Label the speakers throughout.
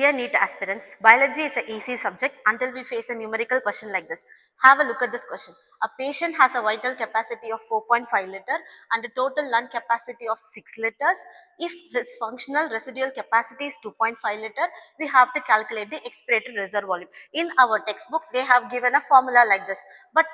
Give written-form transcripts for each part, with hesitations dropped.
Speaker 1: Dear NEET aspirants, biology is an easy subject until we face a numerical question like this. Have a look at this question. A patient has a vital capacity of 4.5 liter and a total lung capacity of 6 liters. If his functional residual capacity is 2.5 liter, we have to calculate the expiratory reserve volume. In our textbook, they have given a formula like this. But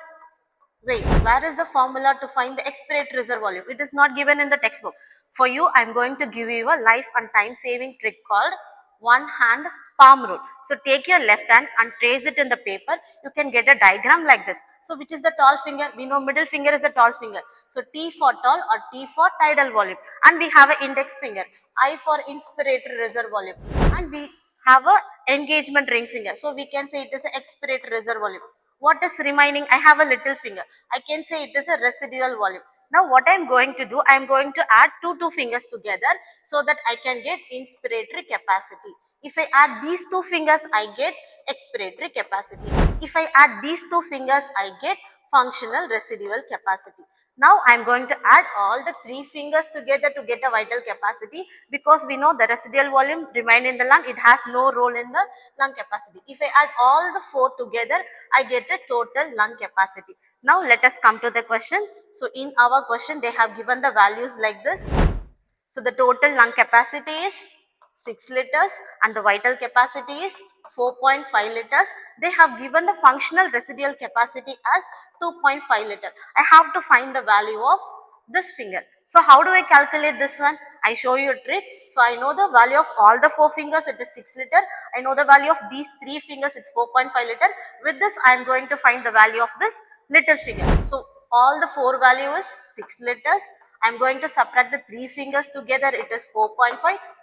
Speaker 1: wait, where is the formula to find the expiratory reserve volume? It is not given in the textbook. For you, I am going to give you a life and time saving trick called one hand palm rule. So take your left hand and trace it in the paper. You can get a diagram like this. So which is the tall finger? We know middle finger is the tall finger. So T for tall or T for tidal volume. And we have an index finger. I for inspiratory reserve volume. And we have a engagement ring finger. So we can say it is an expiratory reserve volume. What is remaining? I have a little finger. I can say it is a residual volume. Now what I am going to do, I am going to add two fingers together so that I can get inspiratory capacity. If I add these two fingers, I get expiratory capacity. If I add these two fingers, I get functional residual capacity. Now I am going to add all the three fingers together to get a vital capacity, because we know the residual volume remain in the lung, it has no role in the lung capacity. If I add all the four together, I get a total lung capacity. Now let us come to the question. So in our question they have given the values like this. So the total lung capacity is 6 liters and the vital capacity is 4.5 liters. They have given the functional residual capacity as 2.5 liter. I have to find the value of this finger. So how do I calculate this one? I show you a trick. So I know the value of all the four fingers, it is 6 liter. I know the value of these three fingers, it's 4.5 liter. With this I am going to find the value of this little finger. So all the four value is 6 liters. I am going to subtract the three fingers together, it is 4.5.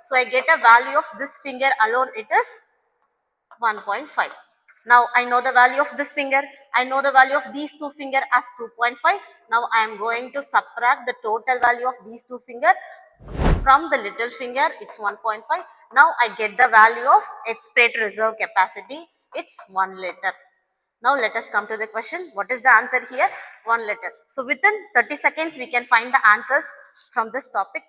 Speaker 1: So I get a value of this finger alone, it is 1.5. Now I know the value of this finger, I know the value of these two finger as 2.5. Now I am going to subtract the total value of these two finger from the little finger, it's 1.5. Now I get the value of expiratory reserve capacity, it's 1 liter. Now let us come to the question. What is the answer here? 1 liter. So within 30 seconds we can find the answers from this topic.